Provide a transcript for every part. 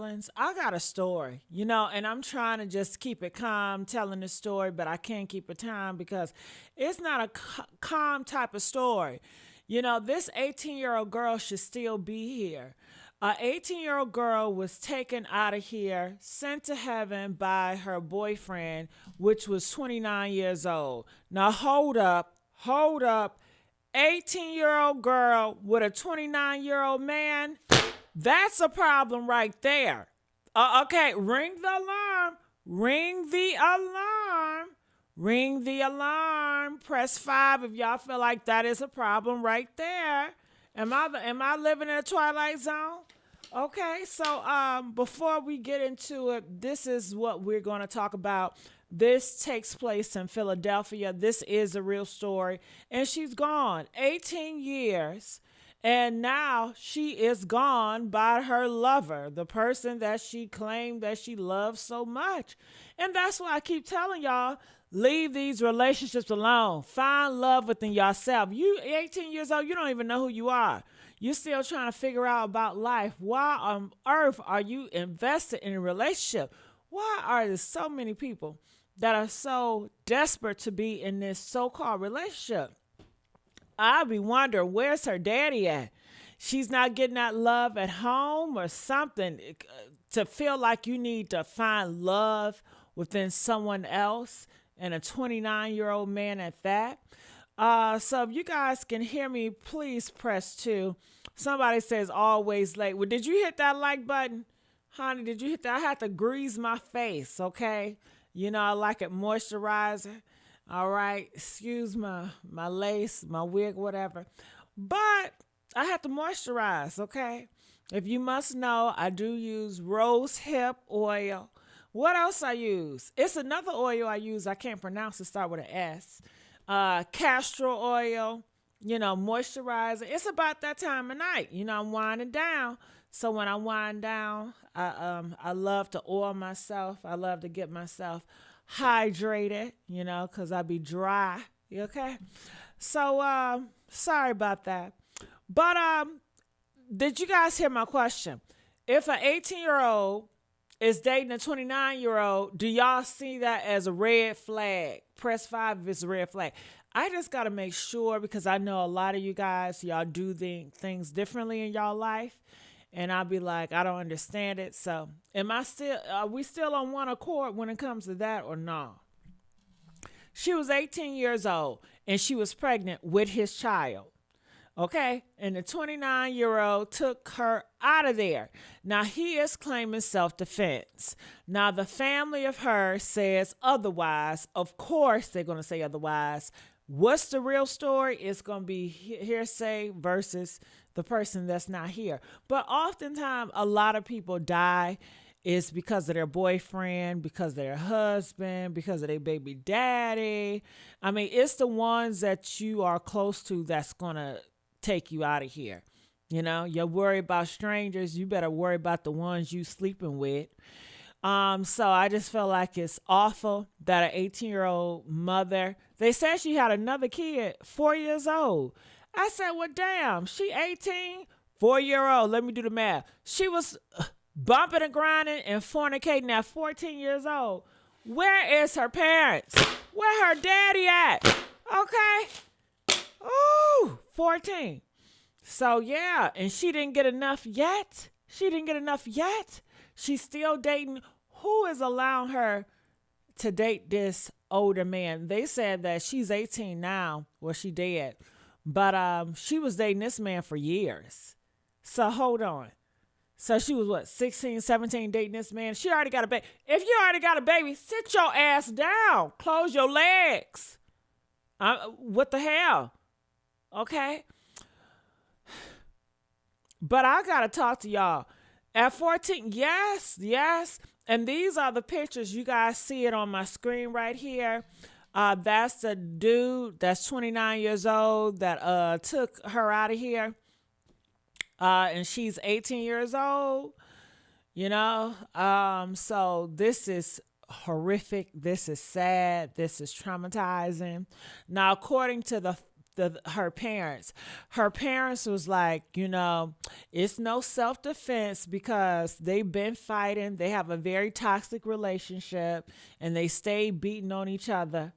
feelings, I got a story, and I'm trying to just keep it calm telling the story, but I can't keep it calm because it's not a calm type of story. This 18-year-old girl should still be here. A 18-year-old girl was taken out of here, sent to heaven by her boyfriend, which was 29 years old. Now, hold up. 18-year-old girl with a 29-year-old man, that's a problem right there. Okay, ring the alarm. Ring the alarm. Ring the alarm. Press 5 if y'all feel like that is a problem right there. Am I living in a twilight zone? Okay, so before we get into it, this is what we're going to talk about. This takes place in Philadelphia. This is a real story. And she's gone 18 years. And now she is gone by her lover, the person that she claimed that she loved so much. And that's why I keep telling y'all, leave these relationships alone. Find love within yourself. You 18 years old, you don't even know who you are. You're still trying to figure out about life. Why on earth are you invested in a relationship? Why are there so many people that are so desperate to be in this so-called relationship? I'll be wondering, where's her daddy at? She's not getting that love at home or something to feel like you need to find love within someone else, and a 29-year-old man at that. So if you guys can hear me, please press 2. Somebody says always late. Well, did you hit that like button? Honey, did you hit that? I had to grease my face, okay? I like it moisturizer. All right. Excuse my lace, my wig, whatever. But I have to moisturize, okay? If you must know, I do use rose hip oil. What else I use? It's another oil I use. I can't pronounce it. Start with an S. Castor oil, moisturizer. It's about that time of night. I'm winding down. So when I wind down, I love to oil myself. I love to get myself hydrated, because I be dry. Okay? So sorry about that. But did you guys hear my question? If an 18-year-old is dating a 29-year-old, do y'all see that as a red flag? Press 5 if it's a red flag. I just got to make sure, because I know a lot of you guys, y'all do things differently in y'all life. And I'll be like, I don't understand it. So are we still on one accord when it comes to that or no? She was 18 years old and she was pregnant with his child. Okay. And the 29-year-old took her out of there. Now he is claiming self-defense. Now the family of her says otherwise. Of course, they're going to say otherwise. What's the real story? It's going to be hearsay versus the person that's not here. But oftentimes, a lot of people die is because of their boyfriend, because of their husband, because of their baby daddy. I mean, it's the ones that you are close to that's going to take you out of here. You're worried about strangers. You better worry about the ones you sleeping with. So I just feel like it's awful that an 18-year-old mother, they said she had another kid, 4 years old. I said, well, damn, she 18, 4-year-old. Let me do the math. She was bumping and grinding and fornicating at 14 years old. Where is her parents? Where her daddy at? Okay. Ooh, 14. So, yeah, and she didn't get enough yet. She's still dating. Who is allowing her to date this older man? They said that she's 18 now. Well, she did. But she was dating this man for years. So hold on. So she was 16, 17 dating this man. She already got a baby. If you already got a baby, sit your ass down. Close your legs. What the hell? Okay. But I got to talk to y'all. At 14, yes. And these are the pictures. You guys see it on my screen right here. That's the dude that's 29 years old that took her out of here. And she's 18 years old, So this is horrific. This is sad. This is traumatizing. Now, according to the her parents. Her parents was like, it's no self-defense because they've been fighting. They have a very toxic relationship and they stay beating on each other.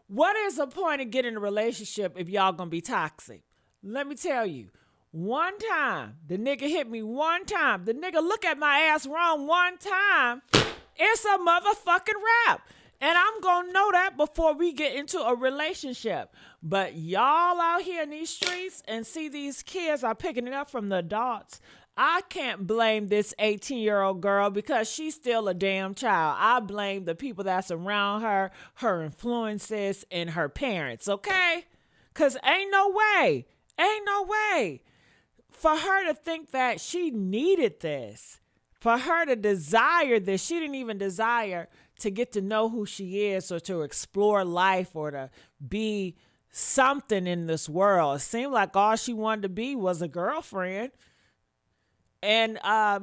What is the point of getting a relationship if y'all gonna be toxic? Let me tell you. One time, the nigga hit me one time. The nigga look at my ass wrong one time. It's a motherfucking rap. And I'm going to know that before we get into a relationship. But y'all out here in these streets and see these kids are picking it up from the adults. I can't blame this 18-year-old girl because she's still a damn child. I blame the people that's around her, her influences, and her parents, okay? Because ain't no way for her to think that she needed this, for her to desire this. She didn't even desire to get to know who she is or to explore life or to be something in this world. It seemed like all she wanted to be was a girlfriend. And a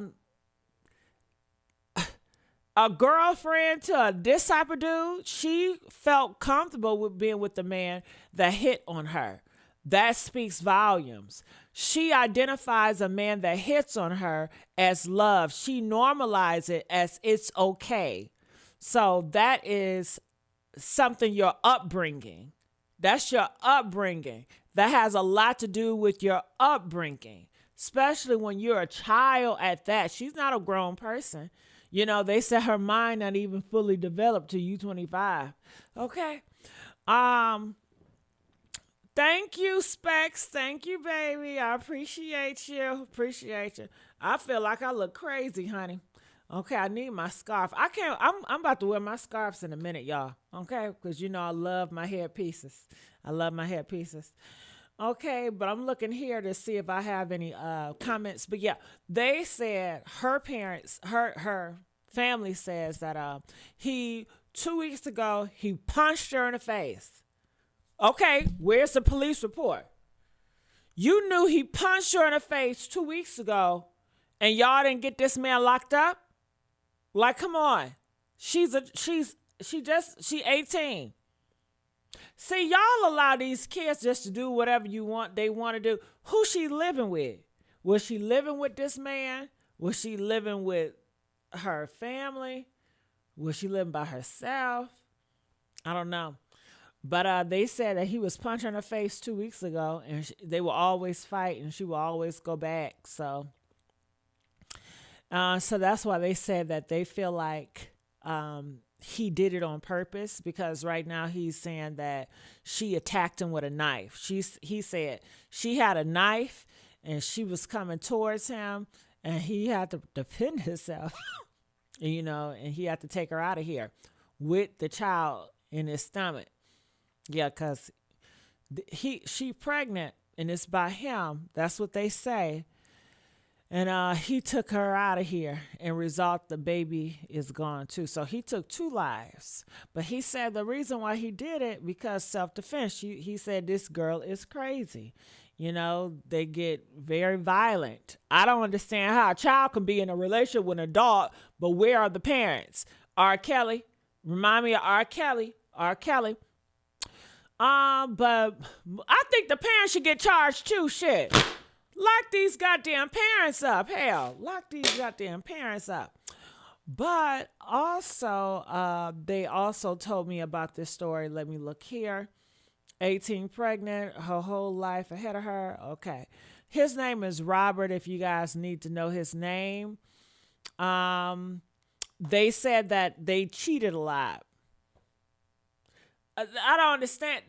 girlfriend to this type of dude, she felt comfortable with being with the man that hit on her. That speaks volumes. She identifies a man that hits on her as love. She normalizes it as it's okay. So that is something, your upbringing. That's your upbringing. That has a lot to do with your upbringing, especially when you're a child at that. She's not a grown person. They said her mind not even fully developed till you 25. Okay. Thank you, Specs. Thank you, baby. I appreciate you. I feel like I look crazy, honey. Okay, I need my scarf. I'm about to wear my scarves in a minute, y'all. Okay, because I love my hair pieces. Okay, but I'm looking here to see if I have any comments. But yeah, they said her parents, her family says that 2 weeks ago, he punched her in the face. Okay, where's the police report? You knew he punched her in the face 2 weeks ago and y'all didn't get this man locked up? Like, come on. She's 18. See, y'all allow these kids just to do whatever they want to do. Who she living with? Was she living with this man? Was she living with her family? Was she living by herself? I don't know. But they said that he was punching her face 2 weeks ago, and they will always fight, and she will always go back. So that's why they said that they feel like he did it on purpose, because right now he's saying that she attacked him with a knife. He said she had a knife, and she was coming towards him, and he had to defend himself, and he had to take her out of here with the child in his stomach. Yeah, because she pregnant, and it's by him. That's what they say. And he took her out of here, and result, the baby is gone too. So he took 2 lives. But he said the reason why he did it, because self-defense. He said this girl is crazy. They get very violent. I don't understand how a child can be in a relationship with an adult, but where are the parents? R. Kelly. Remind me of R. Kelly. But I think the parents should get charged too. Shit. Lock these goddamn parents up. Hell, lock these goddamn parents up. But also, they also told me about this story. Let me look here. 18 pregnant, her whole life ahead of her. Okay. His name is Robert, if you guys need to know his name. They said that they cheated a lot. I don't understand.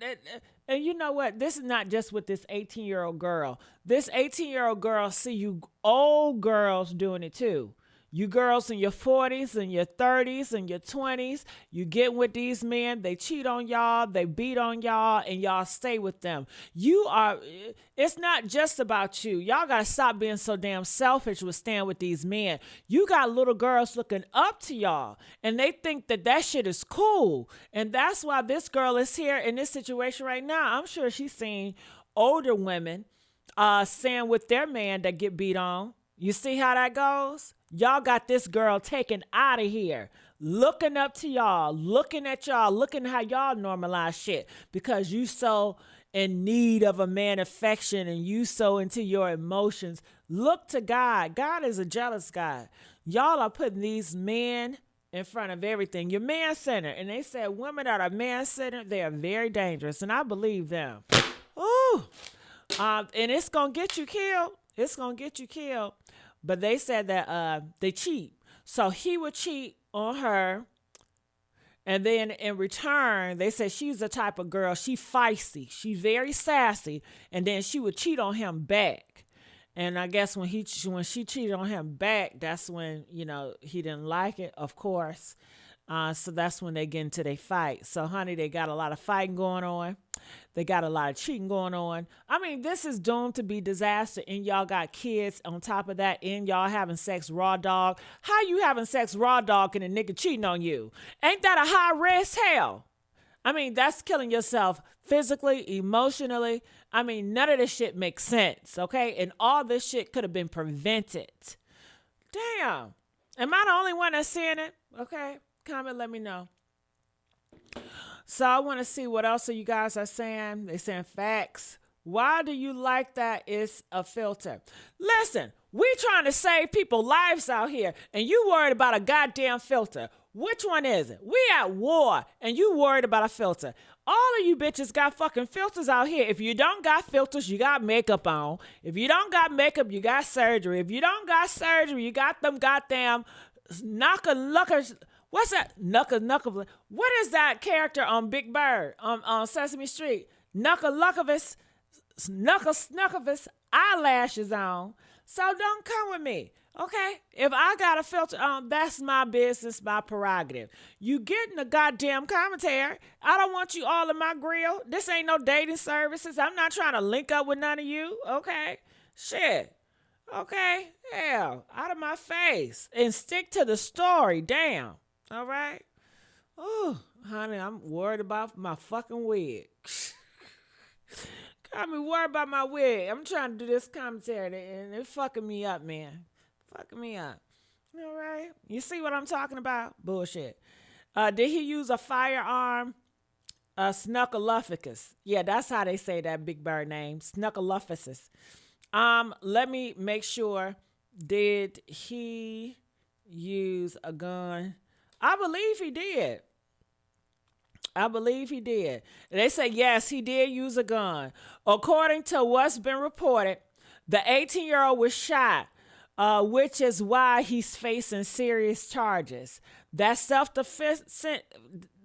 And you know what? This is not just with this 18-year-old girl. This 18-year-old girl, see you old girls doing it too. You girls in your 40s and your 30s and your 20s, you get with these men, they cheat on y'all, they beat on y'all, and y'all stay with them. It's not just about you. Y'all got to stop being so damn selfish with staying with these men. You got little girls looking up to y'all, and they think that shit is cool. And that's why this girl is here in this situation right now. I'm sure she's seen older women staying with their man that get beat on. You see how that goes? Y'all got this girl taken out of here. Looking up to y'all, looking at y'all, looking how y'all normalize shit because you so in need of a man affection and you so into your emotions. Look to God. God is a jealous God. Y'all are putting these men in front of everything. You're man-centered. And they said women that are man-centered, they are very dangerous. And I believe them. Ooh. And it's going to get you killed. It's going to get you killed. But they said that they cheat. So he would cheat on her. And then in return, they said she's the type of girl, she feisty. She's very sassy. And then she would cheat on him back. And I guess when she cheated on him back, that's when, he didn't like it, of course. So that's when they get into their fight. So, honey, they got a lot of fighting going on. They got a lot of cheating going on. I mean, this is doomed to be disaster. And y'all got kids on top of that. And y'all having sex raw dog. How you having sex raw dog and a nigga cheating on you? Ain't that a high risk? Hell. I mean, that's killing yourself physically, emotionally. I mean, none of this shit makes sense, okay? And all this shit could have been prevented. Damn. Am I the only one that's seeing it? Okay. Comment, let me know. So I want to see what else you guys are saying. They're saying facts. Why do you like that it's a filter? Listen, we trying to save people's lives out here, and you worried about a goddamn filter. Which one is it? We at war, and you worried about a filter. All of you bitches got fucking filters out here. If you don't got filters, you got makeup on. If you don't got makeup, you got surgery. If you don't got surgery, you got them goddamn knuckle-luckers. What's that? Knuckle. What is that character on Big Bird on Sesame Street? Knuckle-luckavis, knuckle-snuckavis, eyelashes on. So don't come with me, okay? If I got a filter on, that's my business, my prerogative. You getting the goddamn commentary. I don't want you all in my grill. This ain't no dating services. I'm not trying to link up with none of you, okay? Shit. Okay? Hell, out of my face. And stick to the story, damn. All right? Oh, honey, I'm worried about my fucking wig. Got me worried about my wig. I'm trying to do this commentary and it's fucking me up, man. Fucking me up. All right? You see what I'm talking about? Bullshit. Did he use a firearm? Snuckleufficus. Yeah, that's how they say that Big Bird name. Snuckleufficus. Let me make sure. Did he use a gun? I believe he did. They say, yes, he did use a gun. According to what's been reported, the 18-year-old was shot, which is why he's facing serious charges. That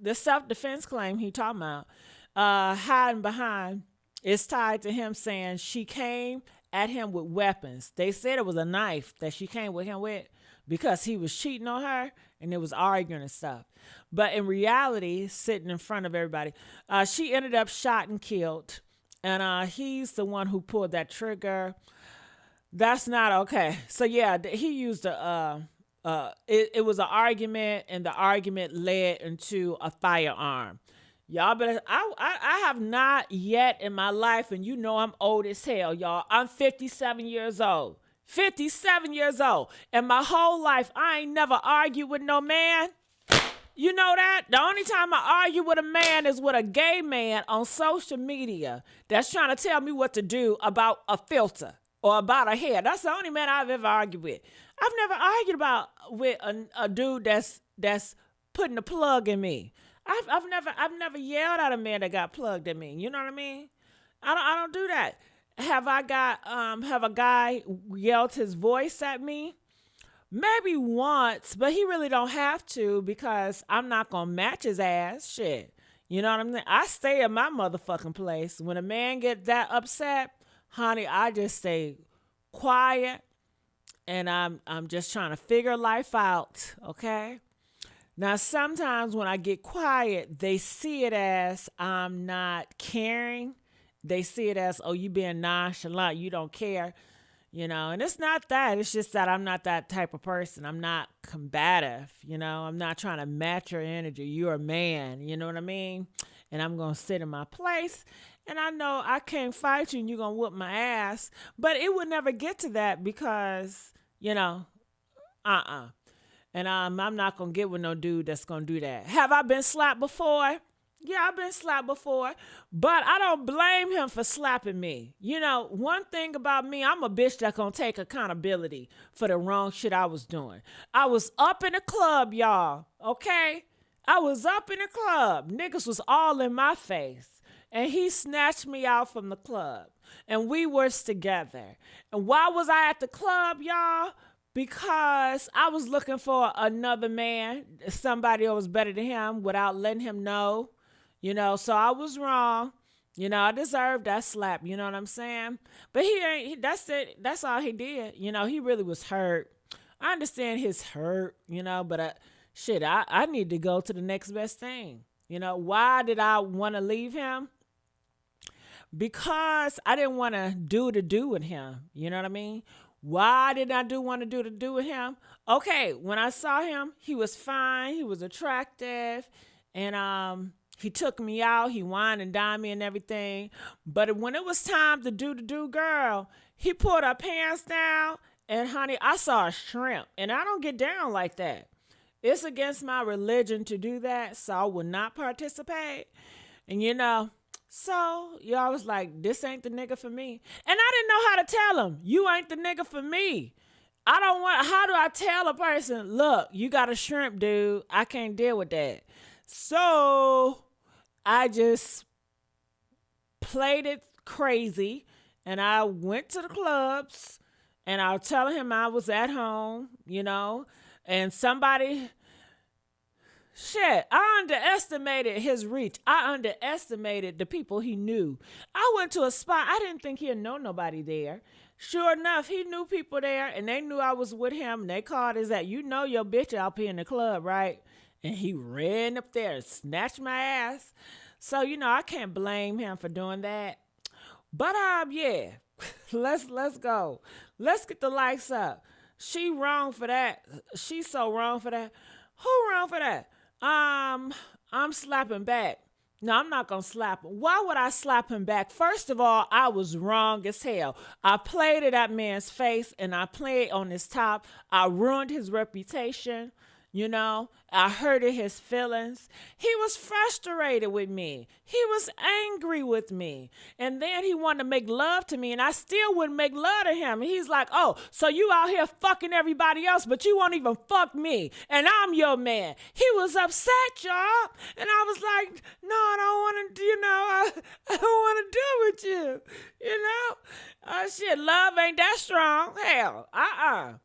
the self-defense claim he talking about, hiding behind, is tied to him saying she came at him with weapons. They said it was a knife that she came with him with because he was cheating on her and it was arguing and stuff. But in reality, sitting in front of everybody, she ended up shot and killed. And he's the one who pulled that trigger. That's not okay. So yeah, he used it was an argument, and the argument led into a firearm. Y'all better, I have not yet in my life, and you know I'm old as hell, y'all. I'm 57 years old. 57 years old. And my whole life, I ain't never argued with no man. You know that? The only time I argue with a man is with a gay man on social media that's trying to tell me what to do about a filter or about a hair. That's the only man I've ever argued with. I've never argued with a dude that's putting a plug in me. I've never yelled at a man that got plugged in me. You know what I mean? I don't do that. Have a guy yelled his voice at me? Maybe once, but he really don't have to because I'm not going to match his ass. Shit. You know what I mean? I stay at my motherfucking place. When a man get that upset, honey, I just stay quiet and I'm just trying to figure life out, okay? Now, sometimes when I get quiet, they see it as I'm not caring. They see it as, oh, you being nonchalant, you don't care. You know, and it's not that. It's just that I'm not that type of person. I'm not combative. You know, I'm not trying to match your energy. You're a man. You know what I mean? And I'm going to sit in my place. And I know I can't fight you and you're going to whoop my ass. But it would never get to that because, you know, Uh-uh. And I'm not gonna get with no dude that's gonna do that. Have I been slapped before? Yeah, I've been slapped before, but I don't blame him for slapping me. You know, one thing about me, I'm a bitch that gonna take accountability for the wrong shit I was doing. I was up in the club, y'all, okay? I was up in the club. Niggas was all in my face. And he snatched me out from the club. And we was together. And why was I at the club, y'all? Because I was looking for another man, somebody that was better than him without letting him know. You know, so I was wrong. You know, I deserved that slap. You know what I'm saying? But that's it. That's all he did. You know, he really was hurt. I understand his hurt, you know, but shit, I need to go to the next best thing. You know, why did I want to leave him? Because I didn't want to do with him. You know what I mean? Why did I want to do with him? Okay, when I saw him, he was fine. He was attractive. And he took me out. He wined and dined me and everything. But when it was time to do, girl, he pulled our pants down. And honey, I saw a shrimp. And I don't get down like that. It's against my religion to do that. So I would not participate. And you know, so y'all was like, this ain't the nigga for me. And I didn't know how to tell him, you ain't the nigga for me. How do I tell a person, look, you got a shrimp, dude. I can't deal with that. So I just played it crazy and I went to the clubs and I was telling him I was at home, you know, and somebody, shit, I underestimated his reach. I underestimated the people he knew. I went to a spot, I didn't think he'd know nobody there. Sure enough, he knew people there and they knew I was with him and they called his that, you know your bitch out here in the club, right? And he ran up there and snatched my ass. So, you know, I can't blame him for doing that. But yeah, let's go. Let's get the lights up. She wrong for that. She's so wrong for that. Who wrong for that? I'm slapping back. No, I'm not going to slap him. Why would I slap him back? First of all, I was wrong as hell. I played at that man's face and I played on his top. I ruined his reputation. You know, I hurted his feelings. He was frustrated with me. He was angry with me. And then he wanted to make love to me, and I still wouldn't make love to him. And he's like, oh, so you out here fucking everybody else, but you won't even fuck me, and I'm your man. He was upset, y'all. And I was like, no, I don't want to, you know, I don't want to deal with you, you know. Shit, love ain't that strong. Hell,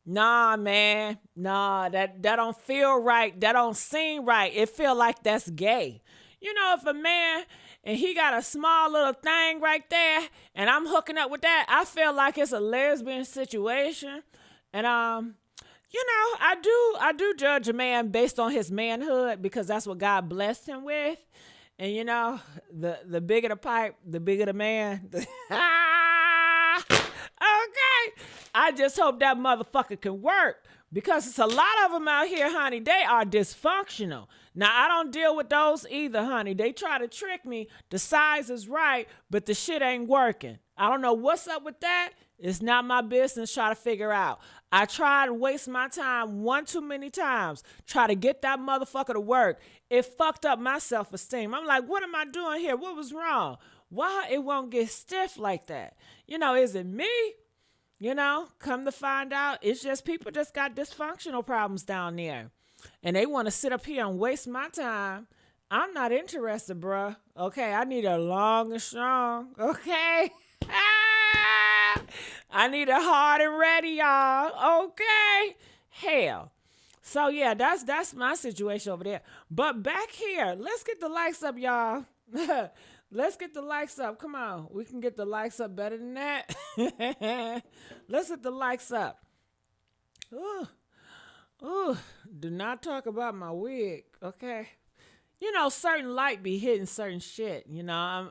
Nah, man. Nah, that don't feel right. That don't seem right. It feel like that's gay. You know, if a man and he got a small little thing right there and I'm hooking up with that, I feel like it's a lesbian situation. And you know, I do judge a man based on his manhood because that's what God blessed him with. And you know, the bigger the pipe, the bigger the man. Okay. I just hope that motherfucker can work because it's a lot of them out here, honey. They are dysfunctional. Now, I don't deal with those either, honey. They try to trick me. The size is right, but the shit ain't working. I don't know what's up with that. It's not my business try to figure out. I tried to waste my time one too many times, try to get that motherfucker to work. It fucked up my self-esteem. I'm like, what am I doing here? What was wrong? Why it won't get stiff like that? You know, is it me? You know, come to find out, it's just people just got dysfunctional problems down there. And they want to sit up here and waste my time. I'm not interested, bruh. Okay, I need a long and strong. Okay? I need a hard and ready, y'all. Okay? Hell. So, yeah, that's my situation over there. But back here, let's get the likes up, y'all. Let's get the likes up. Come on. We can get the likes up better than that. Let's get the likes up. Ooh. Do not talk about my wig, okay? You know, certain light be hitting certain shit. You know,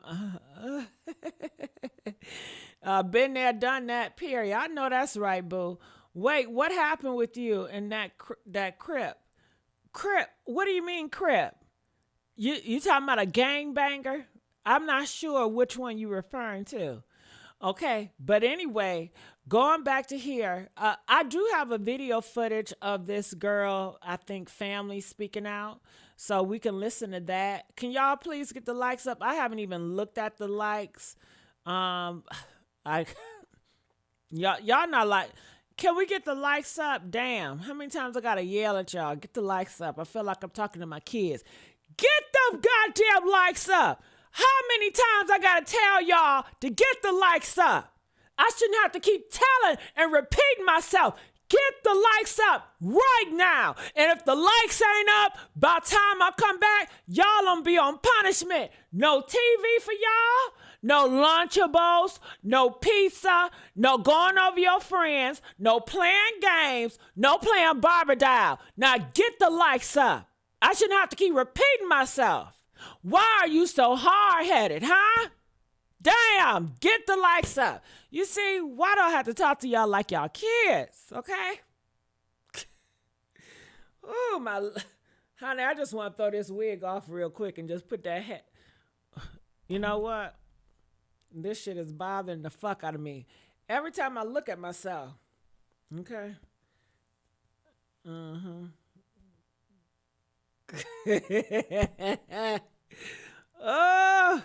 I'm been there, done that, period. I know that's right, boo. Wait, what happened with you in that crip? Crip? What do you mean crip? You talking about a gangbanger? I'm not sure which one you're referring to. Okay, but anyway, Going back to here, I do have a video footage of this girl, I think, family speaking out. So we can listen to that. Can y'all please get the likes up? I haven't even looked at the likes. Um, I y'all not like. Can we get the likes up? Damn, how many times I gotta yell at y'all? Get the likes up. I feel like I'm talking to my kids. Get the goddamn likes up. How many times I gotta tell y'all to get the likes up? I shouldn't have to keep telling and repeating myself. Get the likes up right now. And if the likes ain't up, by the time I come back, y'all gonna be on punishment. No TV for y'all, no Lunchables, no pizza, no going over your friends, no playing games, no playing Barbie doll. Now get the likes up. I shouldn't have to keep repeating myself. Why are you so hard-headed, huh? Damn, get the likes up. You see, why do I have to talk to y'all like y'all kids, okay? Ooh, honey, I just want to throw this wig off real quick and just put that hat. You know what? This shit is bothering the fuck out of me. Every time I look at myself, okay? Oh,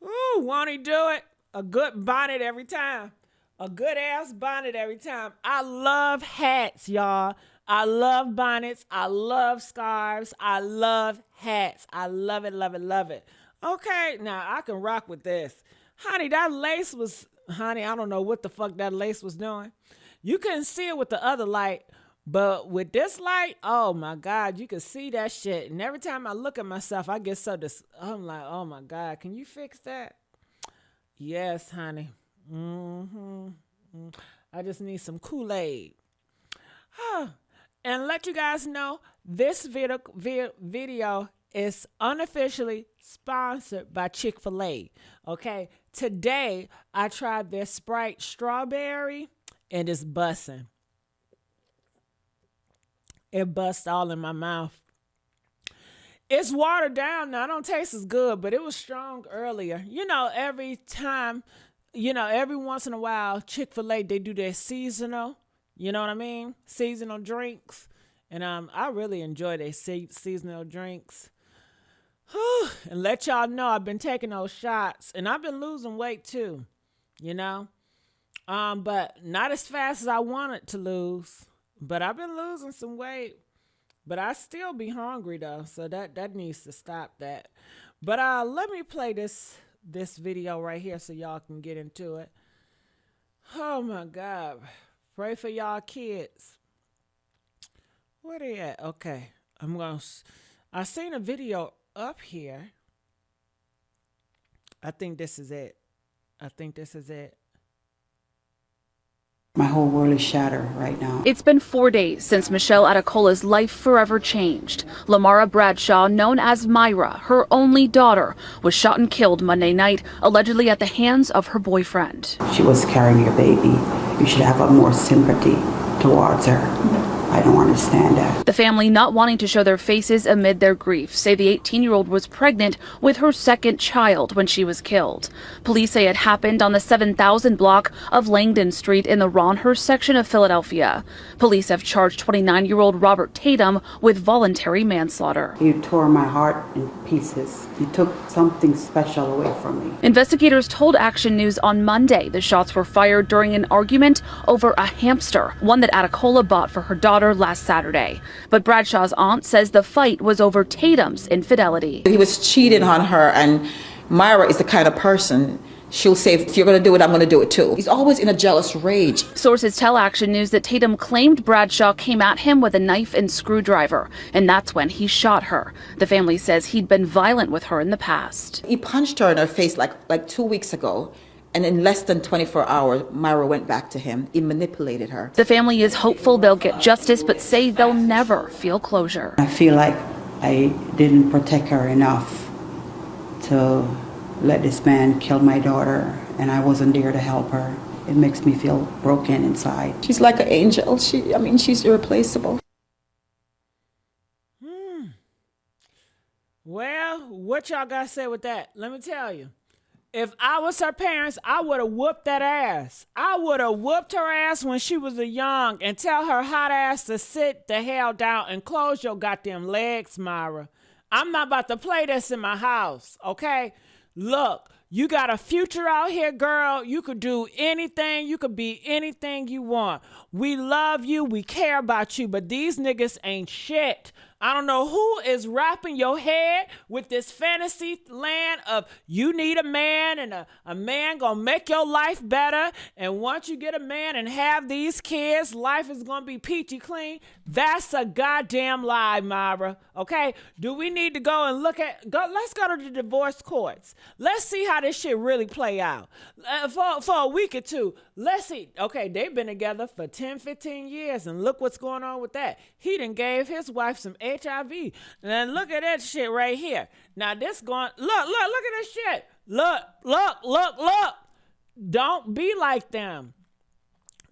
ooh, won't he do it? A good bonnet every time. A good ass bonnet every time. I love hats, y'all. I love bonnets. I love scarves. I love hats. I love it, love it, love it. Okay, now I can rock with this. Honey, that lace was, honey, I don't know what the fuck that lace was doing. You couldn't see it with the other light, but with this light, oh my God, you can see that shit. And every time I look at myself, I get so I'm like, oh my God, can you fix that? Yes, honey. I just need some Kool-Aid. And let you guys know, this video is unofficially sponsored by Chick-fil-A. Okay, today I tried their Sprite strawberry and it's bussin'. It busts all in my mouth. It's watered down now. It don't taste as good, but it was strong earlier. You know, every time, every once in a while, Chick-fil-A, they do their seasonal, you know what I mean? Seasonal drinks. And I really enjoy their seasonal drinks. And let y'all know I've been taking those shots. And I've been losing weight too, but not as fast as I wanted to lose. But I've been losing some weight. But I still be hungry though, so that needs to stop that. But let me play this video right here so y'all can get into it. Oh my God. Pray for y'all kids. Where they at? Okay. I seen a video up here. I think this is it. My whole world is shattered right now. It's been 4 days since Michelle Adecola's life forever changed. Lemmarra Bradshaw, known as Myra, her only daughter, was shot and killed Monday night, allegedly at the hands of her boyfriend. She was carrying your baby. You should have more sympathy towards her. I don't understand that. The family, not wanting to show their faces amid their grief, say the 18-year-old was pregnant with her second child when she was killed. Police say it happened on the 7000 block of Langdon Street in the Ronhurst section of Philadelphia. Police have charged 29-year-old Robert Tatum with voluntary manslaughter. You tore my heart in pieces. You took something special away from me. Investigators told Action News on Monday the shots were fired during an argument over a hamster, one that Adecola bought for her daughter last Saturday. But Bradshaw's aunt says the fight was over Tatum's infidelity. He was cheating on her, and Myra is the kind of person, she'll say, if you're going to do it, I'm going to do it too. He's always in a jealous rage. Sources tell Action News that Tatum claimed Bradshaw came at him with a knife and screwdriver, and that's when he shot her. The family says he'd been violent with her in the past. He punched her in her face like 2 weeks ago. And in less than 24 hours, Myra went back to him. He manipulated her. The family is hopeful they'll get justice, but say they'll never feel closure. I feel like I didn't protect her enough to let this man kill my daughter, and I wasn't there to help her. It makes me feel broken inside. She's like an angel. She's irreplaceable. Well, what y'all got to say with that? Let me tell you. If I was her parents, I would have whooped that ass. I would have whooped her ass when she was a young and tell her hot ass to sit the hell down and close your goddamn legs, Myra. I'm not about to play this in my house, okay? Look, you got a future out here, girl. You could do anything. You could be anything you want. We love you. We care about you. But these niggas ain't shit. I don't know who is wrapping your head with this fantasy land of you need a man and a man gonna make your life better. And once you get a man and have these kids, life is gonna be peachy clean. That's a goddamn lie, Myra. Okay? Do we need to go and let's go to the divorce courts. Let's see how this shit really play out. For a week or two. Let's see. Okay, they've been together for 10, 15 years, and look what's going on with that. He done gave his wife some HIV. And then look at that shit right here. Now this look at this shit. Look. Don't be like them.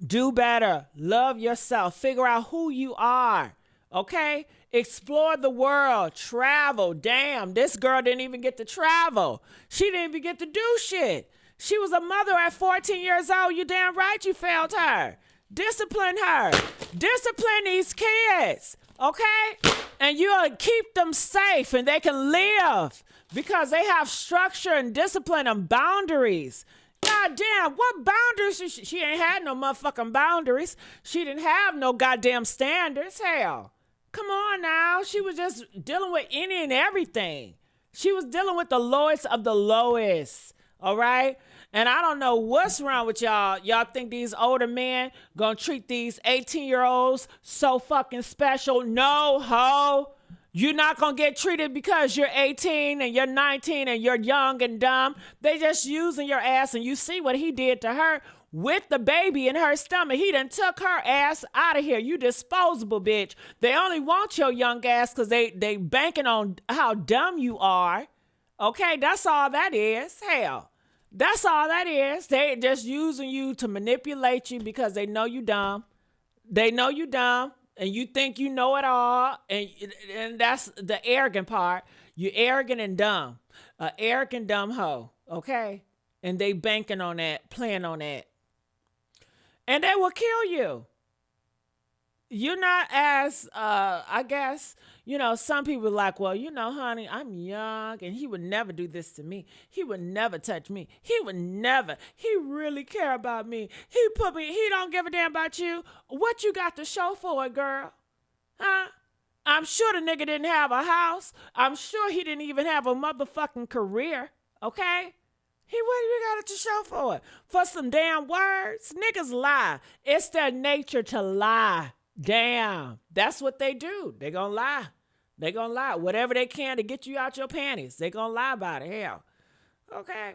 Do better. Love yourself. Figure out who you are. Okay? Explore the world. Travel. Damn, this girl didn't even get to travel. She didn't even get to do shit. She was a mother at 14 years old. You damn right you failed her. Discipline her. Discipline these kids. Okay? And you'll keep them safe and they can live because they have structure and discipline and boundaries. God damn, what boundaries? She ain't had no motherfucking boundaries. She didn't have no goddamn standards. Hell, come on now. She was just dealing with any and everything. She was dealing with the lowest of the lowest. All right? And I don't know what's wrong with y'all. Y'all think these older men gonna treat these 18-year-olds so fucking special? No, ho. You're not gonna get treated because you're 18 and you're 19 and you're young and dumb. They just using your ass, and you see what he did to her with the baby in her stomach. He done took her ass out of here. You disposable bitch. They only want your young ass because they banking on how dumb you are. Okay, that's all that is. Hell. That's all that is. They just using you to manipulate you because they know you dumb. They know you dumb, and you think you know it all, and that's the arrogant part. You arrogant and dumb. Arrogant dumb hoe, okay? And they banking on that, playing on that. And they will kill you. You're not as, I guess, some people are like, well, honey, I'm young and he would never do this to me. He would never touch me. He really care about me. He don't give a damn about you. What you got to show for it, girl? Huh? I'm sure the nigga didn't have a house. I'm sure he didn't even have a motherfucking career, okay? What you got to show for it? For some damn words? Niggas lie. It's their nature to lie. Damn, that's what they do. They gonna lie. They gonna lie. Whatever they can to get you out your panties, they gonna lie about it. Hell. Okay.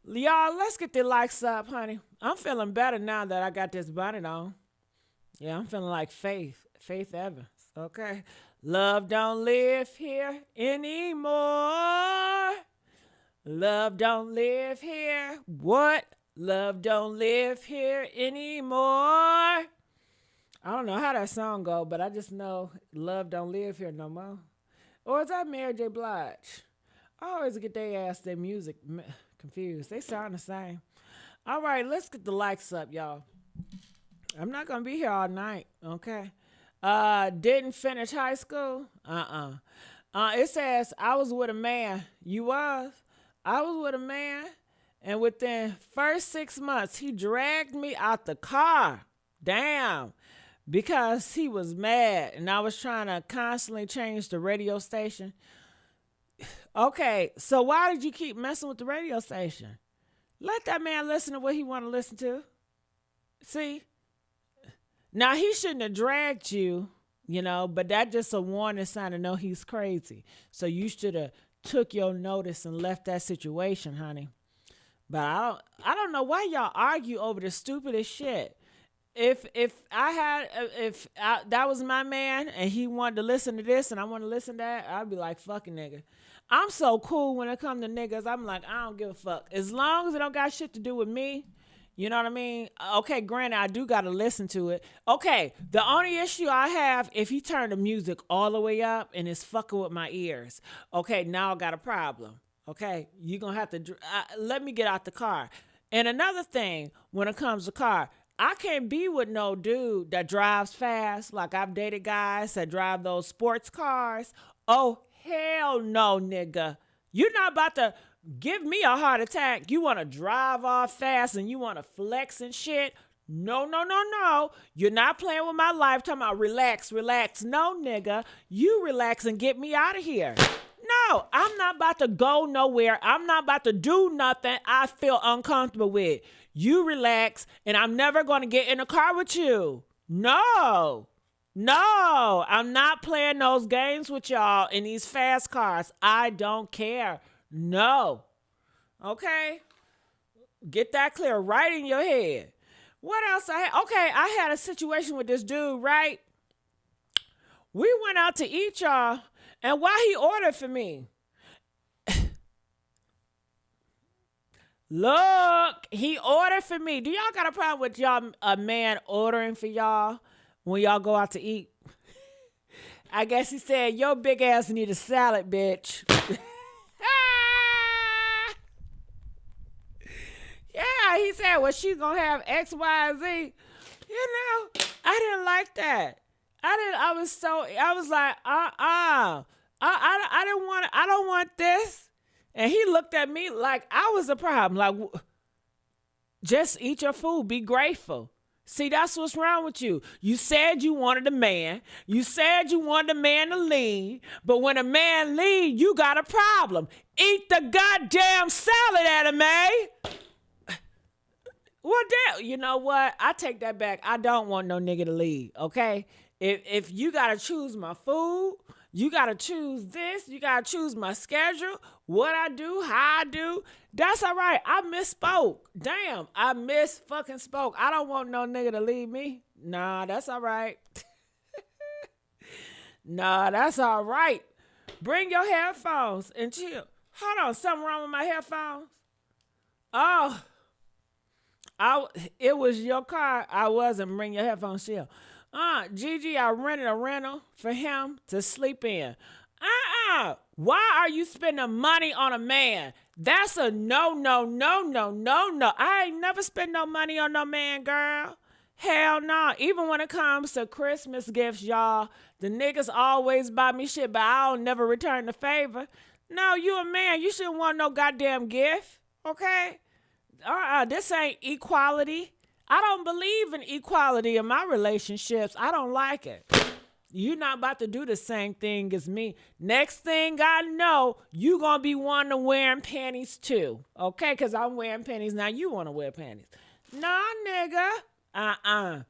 Y'all, let's get the likes up, honey. I'm feeling better now that I got this bonnet on. Yeah, I'm feeling like Faith Evans. Okay. Love don't live here anymore. Love don't live here. What? Love don't live here anymore. I don't know how that song go, but I just know love don't live here no more. Or is that Mary J. Blige? I always get their music confused. They sound the same. All right, let's get the likes up, y'all. I'm not going to be here all night, okay? Didn't finish high school? It says, I was with a man. You was? I was with a man, and within first 6 months, he dragged me out the car. Damn. Because he was mad and I was trying to constantly change the radio station. Okay, so why did you keep messing with the radio station? Let that man listen to what he want to listen to. See? Now, he shouldn't have dragged you, but that's just a warning sign to know he's crazy. So you should have took your notice and left that situation, honey. But I don't know why y'all argue over the stupidest shit. If that was my man and he wanted to listen to this and I want to listen to that, I'd be like, fucking nigga. I'm so cool when it comes to niggas. I'm like, I don't give a fuck. As long as it don't got shit to do with me, you know what I mean? Okay, granted, I do got to listen to it. Okay, the only issue I have, if he turned the music all the way up and it's fucking with my ears, okay, now I got a problem. Okay, you're gonna have to let me get out the car. And another thing, when it comes to car, I can't be with no dude that drives fast. Like I've dated guys that drive those sports cars. Oh hell no, nigga! You're not about to give me a heart attack. You want to drive off fast and you want to flex and shit. No, no, no, no. You're not playing with my life. Talking about relax, relax. No, nigga. You relax and get me out of here. No, I'm not about to go nowhere. I'm not about to do nothing I feel uncomfortable with. You relax, and I'm never going to get in a car with you. No, no, I'm not playing those games with y'all in these fast cars. I don't care. No. Okay? Get that clear right in your head. What else I had? Okay, I had a situation with this dude, right? We went out to eat, y'all, and while he ordered for me, look, he ordered for me. Do y'all got a problem with y'all, a man ordering for y'all when y'all go out to eat? I guess he said, your big ass need a salad, bitch. Yeah, he said, well, she's going to have X, Y, Z. You know, I didn't like that. I was like, I don't want this. And he looked at me like I was a problem. Like, just eat your food. Be grateful. See, that's what's wrong with you. You said you wanted a man. You said you wanted a man to lead. But when a man lead, you got a problem. Eat the goddamn salad, anime. Well, damn, you know what? I take that back. I don't want no nigga to lead, okay? If you got to choose my food, you got to choose this, you got to choose my schedule, what I do, how I do, that's all right. I misspoke. Damn, I fucking spoke. I don't want no nigga to lead me. Nah, that's all right. Nah, that's all right. Bring your headphones and chill. Hold on, something wrong with my headphones? Oh, it was your car. I wasn't. Bring your headphones, chill. Gigi, I rented a rental for him to sleep in. Why are you spending money on a man? That's a no, no, no, no, no, no. I ain't never spent no money on no man, girl. Hell no. Even when it comes to Christmas gifts, y'all, the niggas always buy me shit, but I'll never return the favor. No, you a man. You shouldn't want no goddamn gift, okay? This ain't equality. I don't believe in equality in my relationships. I don't like it. You're not about to do the same thing as me. Next thing I know, you gonna be wanting to wearing panties too. Okay? Because I'm wearing panties. Now you want to wear panties. Nah, nigga.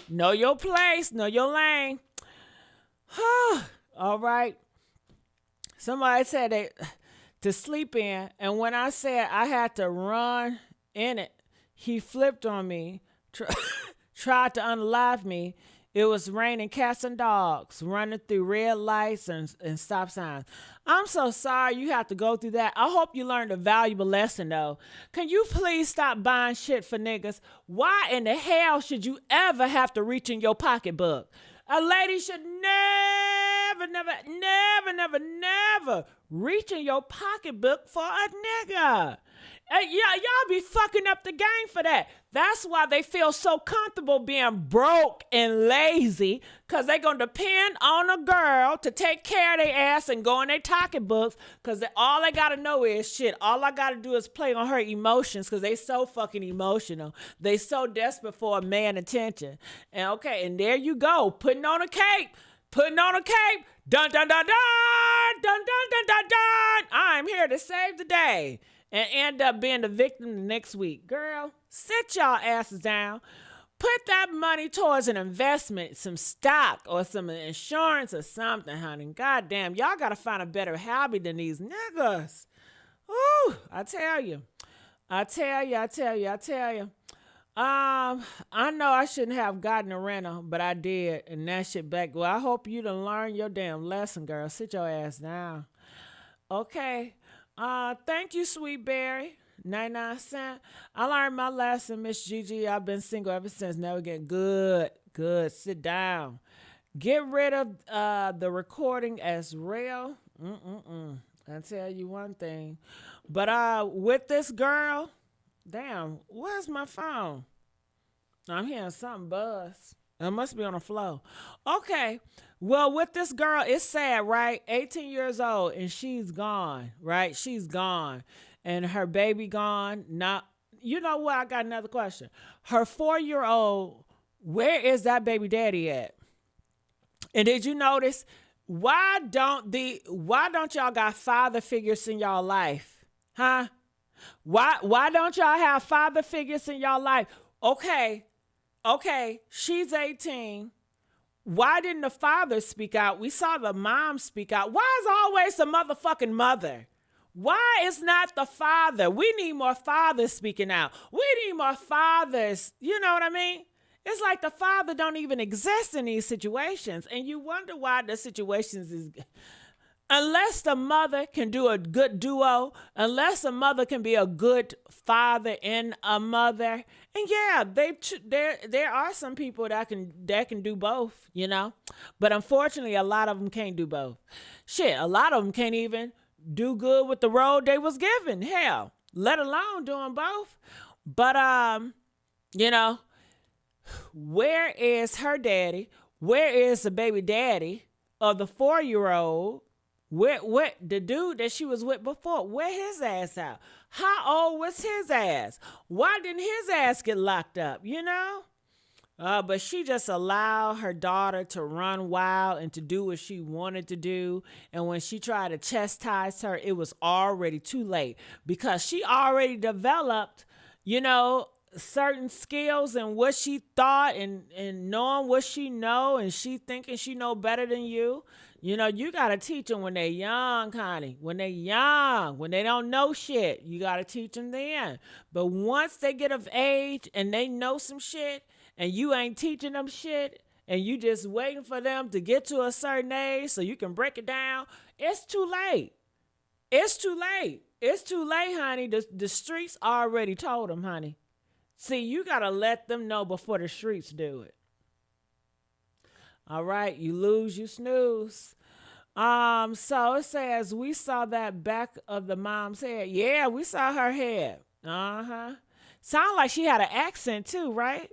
Know your place. Know your lane. All right. Somebody said they to sleep in. And when I said I had to run in it, he flipped on me, tried to unalive me. It was raining cats and dogs running through red lights and stop signs. I'm so sorry you have to go through that. I hope you learned a valuable lesson, though. Can you please stop buying shit for niggas? Why in the hell should you ever have to reach in your pocketbook? A lady should never reach in your pocketbook for a nigga. Y'all be fucking up the game for that. That's why they feel so comfortable being broke and lazy, because they going to depend on a girl to take care of their ass and go in their pocketbooks, because all they got to know is, shit, all I got to do is play on her emotions, because they so fucking emotional. They so desperate for a man attention. And okay, and there you go, putting on a cape. Dun, dun, dun, dun, dun, dun, dun, dun, dun, dun. I'm here to save the day. And end up being the victim the next week. Girl, sit y'all asses down. Put that money towards an investment, some stock or some insurance or something, honey. Goddamn, y'all got to find a better hobby than these niggas. Ooh, I tell you. I know I shouldn't have gotten a rental, but I did. And that shit back. Well, I hope you done learned your damn lesson, girl. Sit your ass down. Okay. Thank you, Sweet Berry. 99 cents. I learned my lesson, Miss Gigi. I've been single ever since. Never get good. Sit down. Get rid of the recording as real. I tell you one thing. But with this girl, damn, where's my phone? I'm hearing something buzz. It must be on the floor. Okay. Well, with this girl, it's sad, right? 18 years old and she's gone, right? She's gone. And her baby gone. Now, you know what? I got another question. Her 4-year-old, where is that baby daddy at? And did you notice why don't y'all got father figures in y'all life? Huh? Why don't y'all have father figures in y'all life? Okay, she's 18. Why didn't the father speak out? We saw the mom speak out. Why is always the motherfucking mother? Why is not the father? We need more fathers speaking out. We need more fathers. You know what I mean? It's like the father don't even exist in these situations. And you wonder why the situations is... Unless the mother can do a good duo, unless a mother can be a good father and a mother, and yeah, there are some people that can do both, you know, but unfortunately, a lot of them can't do both. Shit, a lot of them can't even do good with the road they was given. Hell, let alone doing both. But you know, where is her daddy? Where is the baby daddy of the 4-year-old? Where the dude that she was with before, where his ass out? How old was his ass? Why didn't his ass get locked up, you know? But she just allowed her daughter to run wild and to do what she wanted to do. And when she tried to chastise her, it was already too late because she already developed, you know, certain skills and what she thought and knowing what she know and she thinking she know better than you. You know, you got to teach them when they're young, honey. When they're young, when they don't know shit, you got to teach them then. But once they get of age and they know some shit and you ain't teaching them shit and you just waiting for them to get to a certain age so you can break it down, it's too late. It's too late. It's too late, honey. The streets already told them, honey. See, you got to let them know before the streets do it. All right, you lose, you snooze. So it says we saw that back of the mom's head. Yeah, we saw her head. Sound like she had an accent too, right?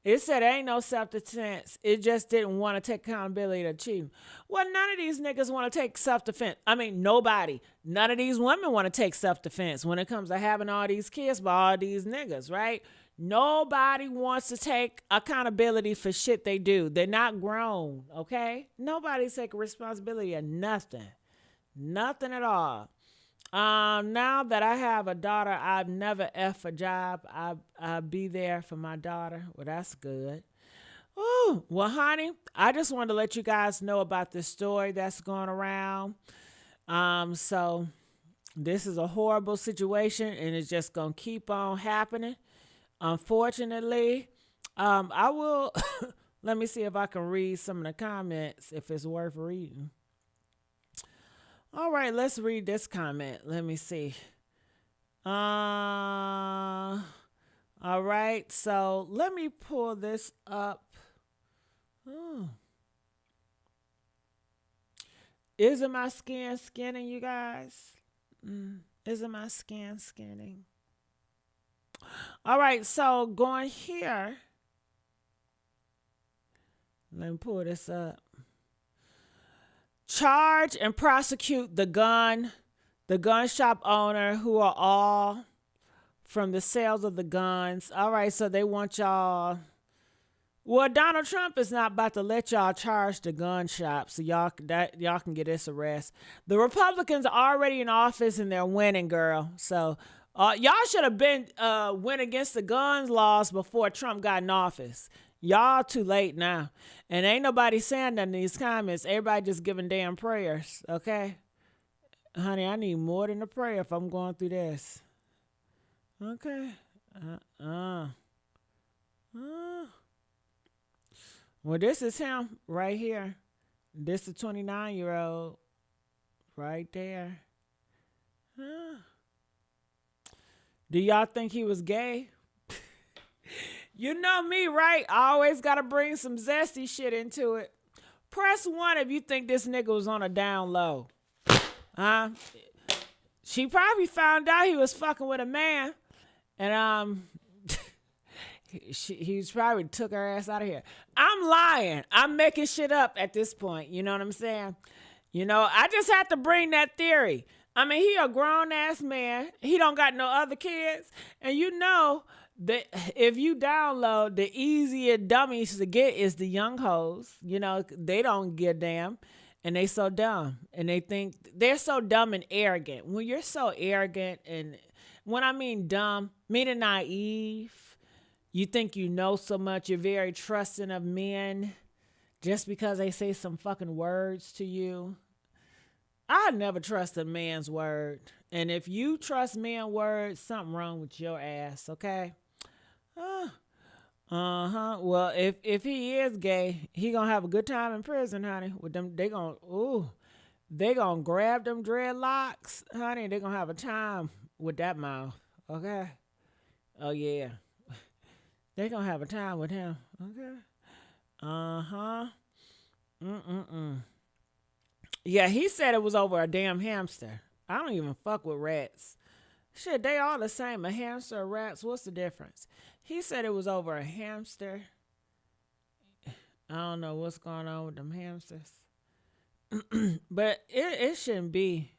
It said ain't no self-defense. It just didn't want to take accountability to cheating. Well, none of these niggas want to take self-defense. I mean, nobody. None of these women want to take self-defense when it comes to having all these kids by all these niggas, right? Nobody wants to take accountability for shit they do. They're not grown, okay? Nobody's taking responsibility of nothing. Nothing at all. Now that I have a daughter, I've never F a job. I'll be there for my daughter. Well, that's good. Ooh, well, honey, I just wanted to let you guys know about this story that's going around. So this is a horrible situation and it's just going to keep on happening. Unfortunately, I will, let me see if I can read some of the comments if it's worth reading. All right, let's read this comment. Let me see. All right, so let me pull this up. Oh. Isn't my skin skinning, you guys? Isn't my skin skinning? All right, so going here. Let me pull this up. Charge and prosecute the gun shop owner who are all from the sales of the guns. All right, so they want y'all. Well, Donald Trump is not about to let y'all charge the gun shop, so y'all can get this arrest. The Republicans are already in office and they're winning, girl. So y'all should have been went against the guns laws before Trump got in office. Y'all too late now. And ain't nobody saying nothing in these comments. Everybody just giving damn prayers, okay? Honey, I need more than a prayer if I'm going through this. Okay. Well, this is him right here. This is a 29-year-old right there. Do y'all think he was gay? You know me, right? I always got to bring some zesty shit into it. Press 1 if you think this nigga was on a down low. Huh? She probably found out he was fucking with a man, and he's probably took her ass out of here. I'm lying. I'm making shit up at this point. You know what I'm saying? You know, I just have to bring that theory. I mean, he a grown ass man. He don't got no other kids, and you know that if you download, the easiest dummies to get is the young hoes. You know, they don't give a damn. And they so dumb. And they think they're so dumb and arrogant. When you're so arrogant, and when I mean dumb, meaning naive, you think you know so much, you're very trusting of men just because they say some fucking words to you. I never trust a man's word. And if you trust man's words, something wrong with your ass, okay? Well, if he is gay, he gonna have a good time in prison, honey. With them, they gonna grab them dreadlocks, honey. They gonna have a time with that mouth, okay? Oh yeah, they gonna have a time with him, okay? Yeah, he said it was over a damn hamster. I don't even fuck with rats. Shit, they all the same. A hamster, or rats, what's the difference? He said it was over a hamster. I don't know what's going on with them hamsters. But it shouldn't be.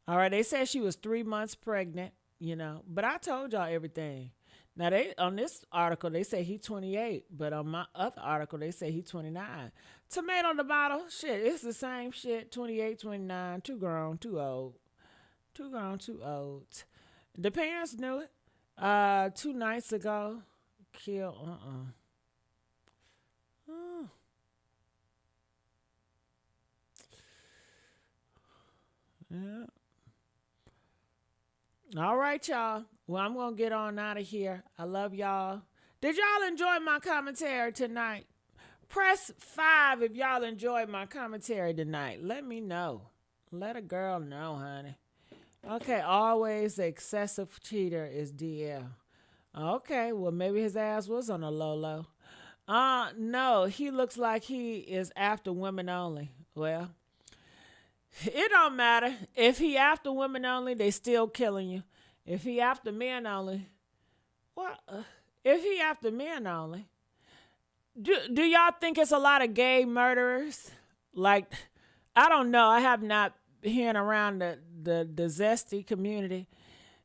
All right, they said she was 3 months pregnant, you know. But I told y'all everything. Now, they on this article, they say he 28. But on my other article, they say he 29. Tomato the bottle, shit, it's the same shit. 28, 29, too grown, too old. Too grown, too old. The parents knew it. 2 nights ago, killed. Yeah. All right, y'all. Well, I'm gonna get on out of here. I love y'all. Did y'all enjoy my commentary tonight? Press 5 if y'all enjoyed my commentary tonight. Let me know. Let a girl know, honey. Okay, always the excessive cheater is DL. Okay, well, maybe his ass was on a low. No, he looks like he is after women only. Well, it don't matter. If he after women only, they still killing you. If he after men only, well, if he after men only, do y'all think it's a lot of gay murderers? Like, I don't know. I have not hearing around the zesty community.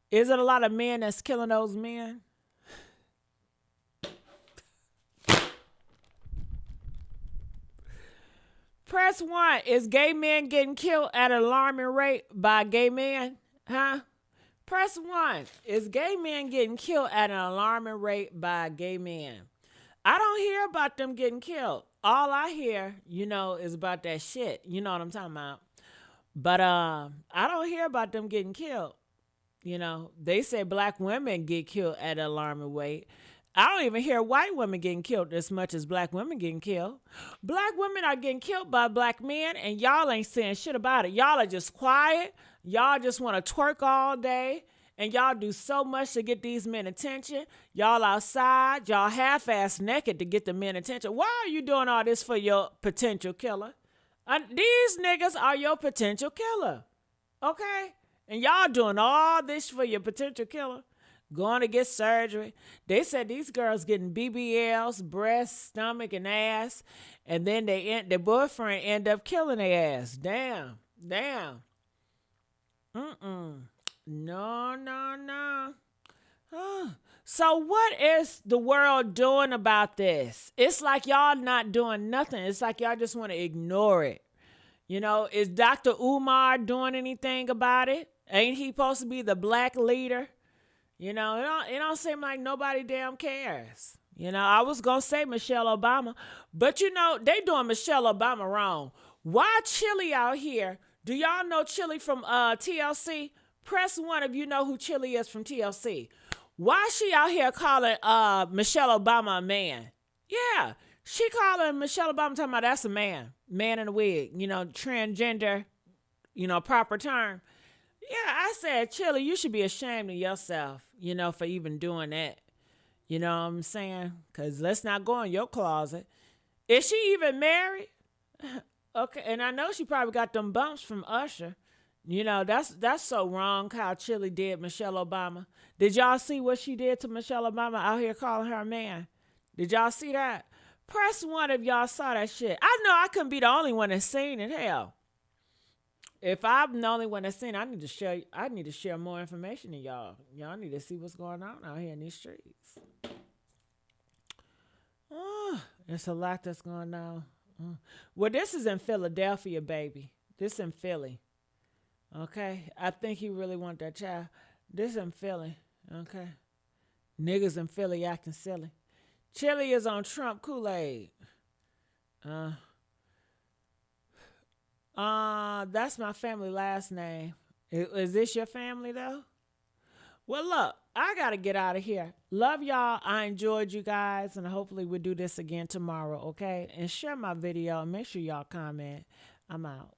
Is it a lot of men that's killing those men? Press 1. Is gay men getting killed at an alarming rate by gay men? Huh? Press 1. Is gay men getting killed at an alarming rate by gay men? I don't hear about them getting killed. All I hear, you know, is about that shit. You know what I'm talking about. But I don't hear about them getting killed. You know, they say black women get killed at an alarming rate. I don't even hear white women getting killed as much as black women getting killed. Black women are getting killed by black men, and y'all ain't saying shit about it. Y'all are just quiet. Y'all just want to twerk all day, and y'all do so much to get these men attention. Y'all outside. Y'all half-ass naked to get the men attention. Why are you doing all this for your potential killer? These niggas are your potential killer, okay? And y'all doing all this for your potential killer, going to get surgery. They said these girls getting BBLs, breast, stomach, and ass, and then their boyfriend end up killing their ass. Damn. No. So what is the world doing about this? It's like y'all not doing nothing. It's like y'all just want to ignore it. You know, is Dr. Umar doing anything about it? Ain't he supposed to be the black leader? You know, it don't seem like nobody damn cares. You know, I was going to say Michelle Obama, but you know, they doing Michelle Obama wrong. Why Chili out here? Do y'all know Chili from TLC? Press 1 if you know who Chili is from TLC. Why she out here calling Michelle Obama a man? Yeah, she calling Michelle Obama, talking about that's a man in a wig, you know, transgender, you know, proper term. Yeah, I said, Chili, you should be ashamed of yourself, you know, for even doing that. You know what I'm saying? Because let's not go in your closet. Is she even married? Okay, and I know she probably got them bumps from Usher. You know, that's so wrong how Chili did Michelle Obama. Did y'all see what she did to Michelle Obama out here calling her a man? Did y'all see that? Press one if y'all saw that shit. I know I couldn't be the only one that's seen it. Hell, if I'm the only one that's seen it, I need to share more information than y'all. Y'all need to see what's going on out here in these streets. Oh, it's a lot that's going on. Well, this is in Philadelphia, baby. This in Philly. Okay, I think he really want that child. This in Philly. Okay, niggas in Philly acting silly. Chili is on Trump Kool-Aid. That's my family last name. Is this your family though? Well, look, I gotta get out of here. Love y'all. I enjoyed you guys, and hopefully we'll do this again tomorrow. Okay, and share my video and make sure y'all comment. I'm out.